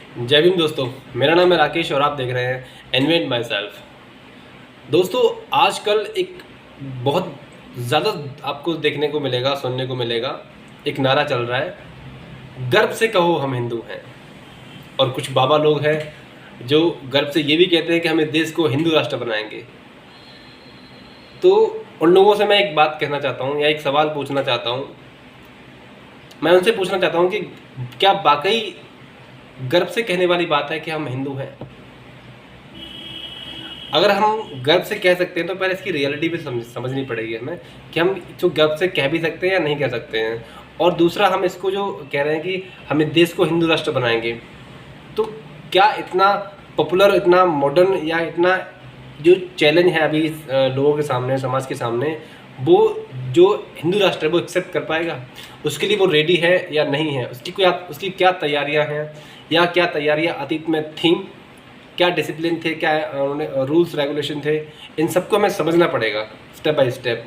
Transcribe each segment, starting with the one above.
जय भीम दोस्तों। मेरा नाम है राकेश और आप देख रहे हैं इन्वेंट माई सेल्फ। दोस्तों, आजकल एक बहुत ज़्यादा आपको देखने को मिलेगा, सुनने को मिलेगा, एक नारा चल रहा है, गर्व से कहो हम हिंदू हैं। और कुछ बाबा लोग हैं जो गर्व से ये भी कहते हैं कि हम इस देश को हिंदू राष्ट्र बनाएंगे। तो उन लोगों से मैं एक बात कहना चाहता हूँ या एक सवाल पूछना चाहता हूँ। मैं उनसे पूछना चाहता हूँ कि क्या वाकई गर्व से कहने वाली बात है कि हम हिंदू हैं? अगर हम गर्व से कह सकते हैं तो पहले इसकी रियलिटी भी समझनी पड़ेगी हमें कि हम जो गर्व से कह भी सकते हैं या नहीं कह सकते हैं। और दूसरा, हम इसको जो कह रहे हैं कि हम इस देश को हिंदू राष्ट्र बनाएंगे, तो क्या इतना पॉपुलर, इतना मॉडर्न या इतना जो चैलेंज है अभी लोगों के सामने, समाज के सामने, वो जो हिंदू राष्ट्र है वो एक्सेप्ट कर पाएगा? उसके लिए वो रेडी है या नहीं है? उसकी क्या तैयारियां हैं या क्या तैयारियां अतीत में थीं? क्या डिसिप्लिन थे, क्या उन्होंने रूल्स रेगुलेशन थे? इन सबको हमें समझना पड़ेगा स्टेप बाय स्टेप।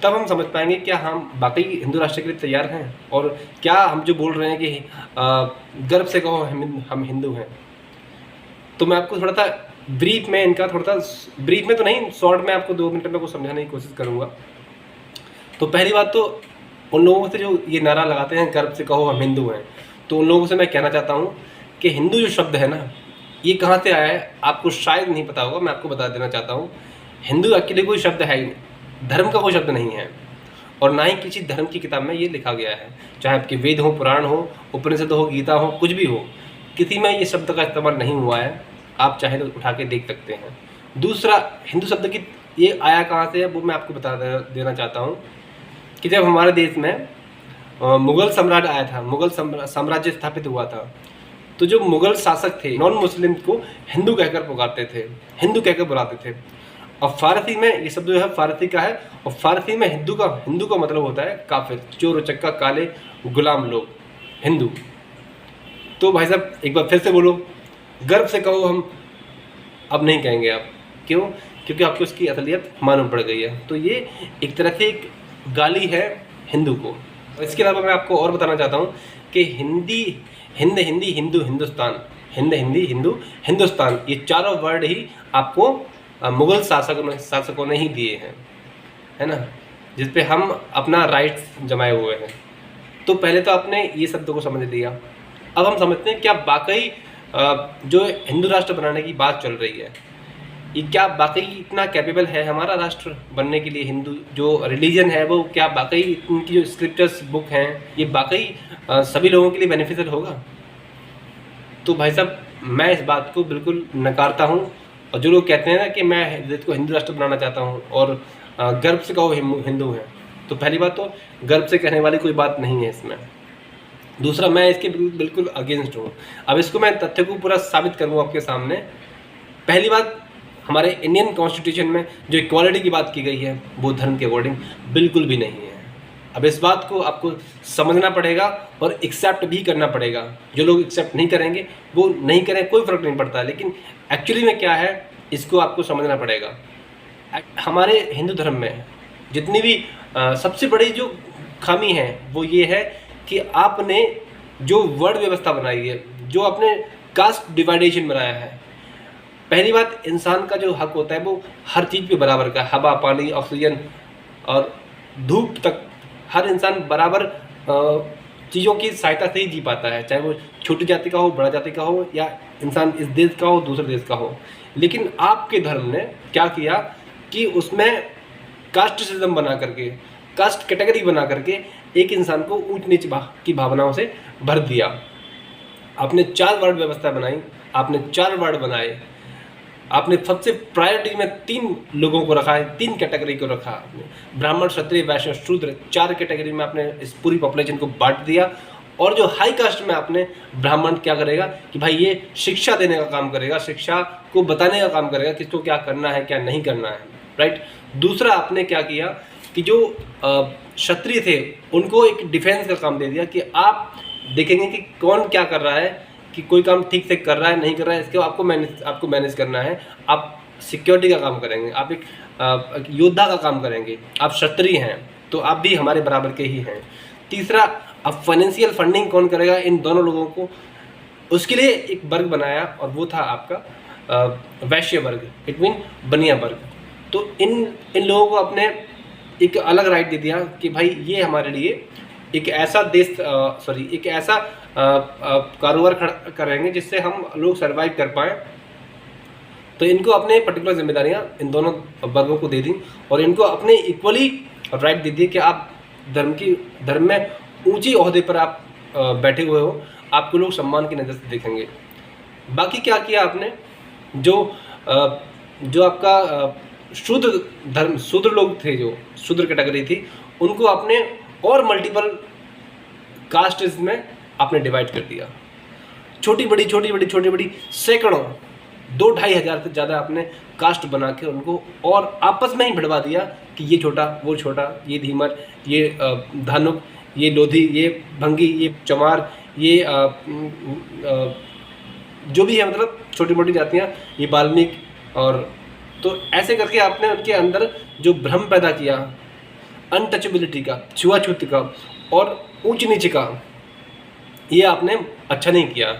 तब हम समझ पाएंगे क्या हम वाकई हिंदू राष्ट्र के लिए तैयार हैं, और क्या हम जो बोल रहे हैं कि गर्व से कहो हम हिंदू हैं। तो मैं आपको थोड़ा सा ब्रीफ में तो नहीं, शॉर्ट में आपको 2 मिनट में कुछ समझाने की कोशिश करूँगा। तो पहली बात तो उन लोगों से जो ये नारा लगाते हैं गर्व से कहो हम हिंदू हैं, तो उन लोगों से मैं कहना चाहता हूँ कि हिंदू जो शब्द है ना, ये कहाँ से आया है आपको शायद नहीं पता होगा। मैं आपको बता देना चाहता हूँ, हिंदू एक्चुअली कोई शब्द है ही नहीं, धर्म का कोई शब्द नहीं है, और ना ही किसी धर्म की किताब में ये लिखा गया है। चाहे आपके वेद हो, पुराण हो, उपनिषद हो, गीता हो, कुछ भी हो, किसी में ये शब्द का इस्तेमाल नहीं हुआ है। आप चाहे तो उठा के देख सकते हैं। दूसरा, हिंदू शब्द की ये आया कहाँ से है वो मैं आपको बता देना चाहता हूँ कि जब हमारे देश में मुगल सम्राट आया था, मुगल साम्राज्य स्थापित हुआ था, तो जो मुगल शासक थे नॉन मुस्लिम को हिंदू कहकर पुकारते थे, हिंदू कहकर बुलाते थे। और फारसी में ये शब्द जो है फारसी का है, और फारसी में हिंदू का मतलब होता है काफिर, चोर उचक्का, काले, गुलाम लोग, हिंदू। तो भाई साहब एक बार फिर से बोलो, गर्व से कहो हम अब नहीं कहेंगे आप। क्यों? क्योंकि आपको उसकी असलियत मालूम पड़ गई है। तो ये एक तरह से एक गाली है हिंदू को। और इसके अलावा मैं आपको और बताना चाहता हूँ कि हिंदी, हिंदू, हिंदुस्तान, हिंदी, हिंदू, हिंदुस्तान, ये चारों वर्ड ही आपको मुगल शासकों ने ही दिए हैं, है ना, जिस पे हम अपना राइट्स जमाए हुए हैं। तो पहले तो आपने ये शब्दों को समझ लिया। अब हम समझते हैं क्या वाकई जो हिंदू राष्ट्र बनाने की बात चल रही है, ये क्या वाकई इतना कैपेबल है हमारा राष्ट्र बनने के लिए? हिंदू जो रिलीजन है वो क्या वाकई, इनकी जो स्क्रिप्चर्स बुक हैं, ये वाकई सभी लोगों के लिए बेनिफिशियल होगा? तो भाई साहब मैं इस बात को बिल्कुल नकारता हूँ। और जो लोग कहते हैं ना कि मैं देश को हिंदू राष्ट्र बनाना चाहता हूँ और गर्व से कहो हिंदू हैं, तो पहली बात तो गर्व से कहने वाली कोई बात नहीं है इसमें। दूसरा, मैं इसके बिल्कुल अगेंस्ट हूँ। अब इसको मैं तथ्य को पूरा साबित करूँ आपके सामने। पहली बात, हमारे इंडियन कॉन्स्टिट्यूशन में जो इक्वालिटी की बात की गई है वो धर्म के अकॉर्डिंग बिल्कुल भी नहीं है। अब इस बात को आपको समझना पड़ेगा और एक्सेप्ट भी करना पड़ेगा। जो लोग एक्सेप्ट नहीं करेंगे वो नहीं करें, कोई फ़र्क नहीं पड़ता, लेकिन एक्चुअली में क्या है इसको आपको समझना पड़ेगा। हमारे हिंदू धर्म में जितनी भी सबसे बड़ी जो खामी है वो ये है कि आपने जो वर्ड व्यवस्था बनाई है, जो आपने कास्ट डिवाइडेशन बनाया है। पहली बात, इंसान का जो हक होता है वो हर चीज़ पे बराबर का, हवा, पानी, ऑक्सीजन और धूप तक हर इंसान बराबर चीज़ों की सहायता से ही जी पाता है, चाहे वो छोटी जाति का हो, बड़ा जाति का हो, या इंसान इस देश का हो, दूसरे देश का हो। लेकिन आपके धर्म ने क्या किया कि उसमें कास्ट सिस्टम बना करके, कास्ट कैटेगरी बना करके एक इंसान को ऊंच नीच की भावनाओं से भर दिया। आपने 4 वर्ड व्यवस्था बनाई, आपने 4 वर्ड बनाए, आपने सबसे प्रायोरिटी में 3 लोगों को रखा है, 3 कैटेगरी को रखा आपने, ब्राह्मण, क्षत्रिय, वैश्य, शूद्र, 4 कैटेगरी में आपने इस पूरी पॉपुलेशन को बांट दिया। और जो हाई कास्ट में आपने ब्राह्मण क्या करेगा कि भाई ये शिक्षा देने का काम करेगा, शिक्षा को बताने का काम करेगा, किसको क्या करना है, क्या नहीं करना है, राइट। दूसरा, आपने क्या किया कि जो क्षत्रिय थे उनको एक डिफेंस का काम दे दिया कि आप देखेंगे कि कौन क्या कर रहा है, कि कोई काम ठीक से कर रहा है, नहीं कर रहा है, इसके आपको मैनेज करना है। आप सिक्योरिटी का काम करेंगे, आप एक योद्धा का काम करेंगे, आप क्षत्रिय हैं तो आप भी हमारे बराबर के ही हैं। तीसरा, अब फाइनेंशियल फंडिंग कौन करेगा इन दोनों लोगों को, उसके लिए एक वर्ग बनाया और वो था आपका वैश्य वर्ग, इट मीन बनिया वर्ग। तो इन लोगों को अपने एक अलग राइट दे दिया कि भाई ये हमारे लिए एक ऐसा देश एक ऐसा कारोबार खड़ा करेंगे जिससे हम लोग सर्वाइव कर पाएँ। तो इनको अपने पर्टिकुलर जिम्मेदारियां इन दोनों वर्गों को दे दी और इनको अपने इक्वली राइट दे दिए कि आप धर्म में ऊंची ओहदे पर आप बैठे हुए हो, आपको लोग सम्मान की नज़र से देखेंगे। बाकी क्या किया आपने, जो आपका शूद्र लोग थे, जो शूद्र कैटेगरी थी, उनको आपने और मल्टीपल कास्ट्स में आपने डिवाइड कर दिया। छोटी बड़ी सैकड़ों 2-2.5 हज़ार से ज़्यादा आपने कास्ट बना के उनको और आपस में ही भिड़वा दिया कि ये छोटा, वो छोटा, ये धीमर, ये धानुक, ये लोधी, ये भंगी, ये चमार, ये जो भी है, मतलब छोटी मोटी जातियाँ, ये वाल्मीकि। और तो ऐसे करके आपने उनके अंदर जो भ्रम पैदा किया, अनटचेबिलिटी का, छुआछूत का और ऊंच नीच का, ये आपने अच्छा नहीं किया।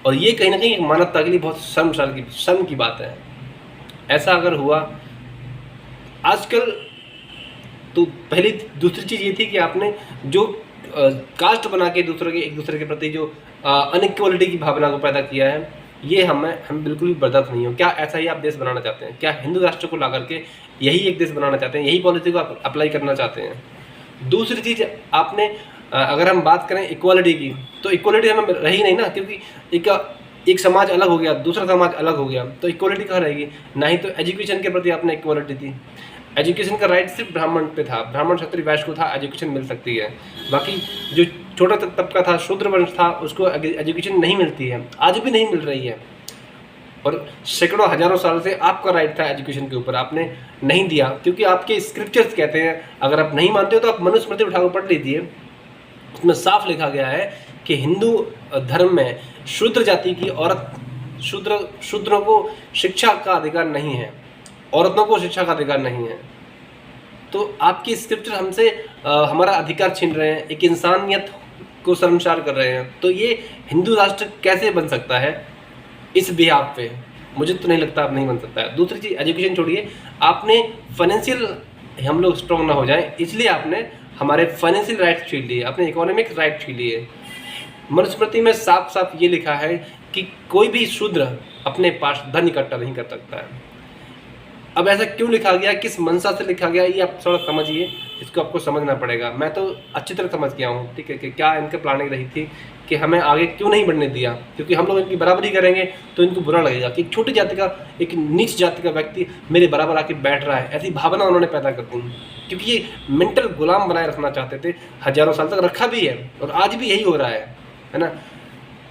और ये कहीं ना कहीं मानवता के लिए बहुत शर्म की बात है। ऐसा अगर हुआ आजकल, तो पहली दूसरी चीज़ ये थी कि आपने जो कास्ट बना के एक दूसरे के प्रति जो अनइक्वलिटी की भावना को पैदा किया है, ये हम बिल्कुल भी बर्दाश्त नहीं हो। क्या ऐसा ही आप देश बनाना चाहते हैं? क्या हिंदू राष्ट्र को ला करके यही एक देश बनाना चाहते हैं? यही पॉलिसी को आप अप्लाई करना चाहते हैं? दूसरी चीज़, आपने अगर हम बात करें इक्वालिटी की, तो इक्वालिटी हमें रही नहीं ना, क्योंकि एक समाज अलग हो गया, दूसरा समाज अलग हो गया, तो इक्वालिटी कहाँ रहेगी? ना ही तो एजुकेशन के प्रति आपने इक्वालिटी दी। एजुकेशन का राइट सिर्फ ब्राह्मण पे था, ब्राह्मण क्षत्रिय वैश्य को था, एजुकेशन मिल सकती है। बाकी जो छोटा तबका था, शूद्र वंश था, उसको एजुकेशन नहीं मिलती है, आज भी नहीं मिल रही है। और सैकड़ों हजारों साल से आपका राइट था एजुकेशन के ऊपर, आपने नहीं दिया, क्योंकि आपके स्क्रिप्चर्स कहते हैं, अगर आप नहीं मानते हो तो आप मनुस्मृति उठाकर पढ़ लीजिए, उसमें साफ लिखा गया है कि हिंदू धर्म में शूद्र जाति की औरत, शूद्रों को शिक्षा का अधिकार नहीं है, औरतों को शिक्षा का अधिकार नहीं है। तो आपकी स्क्रिप्चर हमसे हमारा अधिकार छीन रहे हैं, एक इंसानियत को शर्मसार कर रहे हैं। तो ये हिंदू राष्ट्र कैसे बन सकता है इस बिहाफ पे? मुझे तो नहीं लगता आप नहीं बन सकता है। दूसरी चीज़, एजुकेशन छोड़िए, आपने फाइनेंशियल, हम लोग स्ट्रॉन्ग ना हो जाएं, इसलिए आपने हमारे फाइनेंशियल राइट्स छीन लिए, अपने इकोनॉमिक राइट छीन लिए। मनुस्मृति में साफ साफ ये लिखा है कि कोई भी शूद्र अपने पास धन इकट्ठा नहीं कर सकता है। अब ऐसा क्यों लिखा गया, किस मंशा से लिखा गया, ये आप थोड़ा समझिए, इसको आपको समझना पड़ेगा। मैं तो अच्छी तरह समझ गया हूँ, ठीक है, कि क्या इनके प्लानिंग रही थी कि हमें आगे क्यों नहीं बढ़ने दिया, क्योंकि हम लोग इनकी बराबरी करेंगे तो इनको बुरा लगेगा कि एक छोटी जाति का, एक नीच जाति का व्यक्ति मेरे बराबर आके बैठ रहा है। ऐसी भावना उन्होंने पैदा कर दी, क्योंकि ये मेंटल गुलाम बनाए रखना चाहते थे, हजारों साल तक रखा भी है और आज भी यही हो रहा है ना।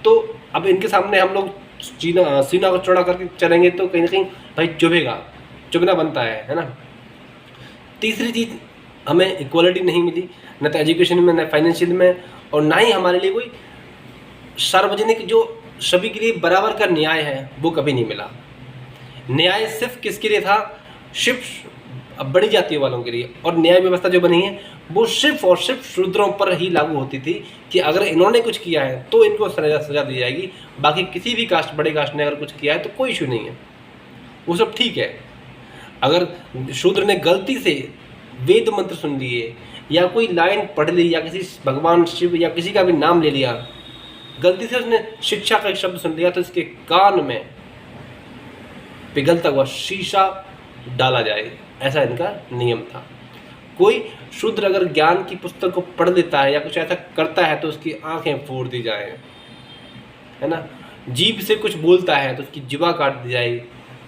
तो अब इनके सामने हम लोग सीना को चौड़ा करके चलेंगे तो कहीं ना कहीं भाई चुभना बनता है ना। तीसरी चीज़, हमें इक्वालिटी नहीं मिली, न तो एजुकेशन में, न फाइनेंशियल में, और ना ही हमारे लिए कोई सार्वजनिक जो सभी के लिए बराबर का न्याय है वो कभी नहीं मिला। न्याय सिर्फ किसके लिए था? सिर्फ बड़ी जातियों वालों के लिए। और न्याय व्यवस्था जो बनी है वो सिर्फ और सिर्फ शूद्रों पर ही लागू होती थी कि अगर इन्होंने कुछ किया है तो इनको सजा दी जाएगी, बाकी किसी भी कास्ट, बड़े कास्ट ने अगर कुछ किया है तो कोई इशू नहीं है, वो सब ठीक है। अगर शूद्र ने गलती से वेद मंत्र सुन लिए या कोई लाइन पढ़ ली या किसी भगवान शिव या किसी का भी नाम ले लिया, गलती से उसने शिक्षा का एक शब्द सुन लिया, तो इसके कान में पिघलता हुआ शीशा डाला जाए, ऐसा इनका नियम था। कोई शूद्र अगर ज्ञान की पुस्तक को पढ़ लेता है या कुछ ऐसा करता है तो उसकी आंखें फोड़ दी जाए, है ना। जीभ से कुछ बोलता है तो उसकी जिवा काट दी जाए,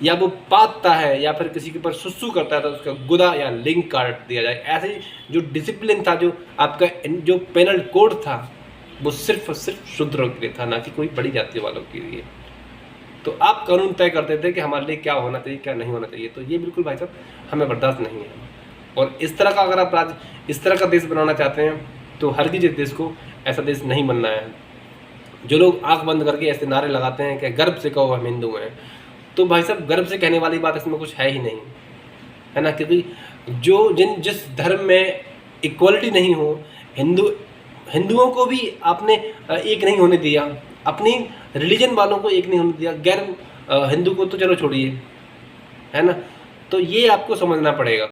या वो पातता है या फिर किसी के ऊपर सुसु करता है तो उसका गुदा या लिंग काट दिया जाए। ऐसे जो डिसिप्लिन था, जो आपका जो पेनल कोड था, वो सिर्फ और सिर्फ शूद्रों के लिए था, ना कि कोई बड़ी जाति वालों के लिए। तो आप कानून तय करते थे कि हमारे लिए क्या होना चाहिए, क्या नहीं होना चाहिए। तो ये बिल्कुल भाई साहब हमें बर्दाश्त नहीं है। और इस तरह का, अगर आप इस तरह का देश बनाना चाहते हैं तो हर किसी देश को ऐसा देश नहीं बनना है। जो लोग आंख बंद करके ऐसे नारे लगाते हैं कि गर्व से कहो हम हिंदू हैं, तो भाई साहब गर्व से कहने वाली बात इसमें कुछ है ही नहीं, है ना। क्योंकि जिस धर्म में इक्वलिटी नहीं हो, हिंदुओं को भी आपने एक नहीं होने दिया, अपनी रिलीजन वालों को एक नहीं होने दिया, गैर हिंदू को तो चलो छोड़िए, है ना? तो ये आपको समझना पड़ेगा।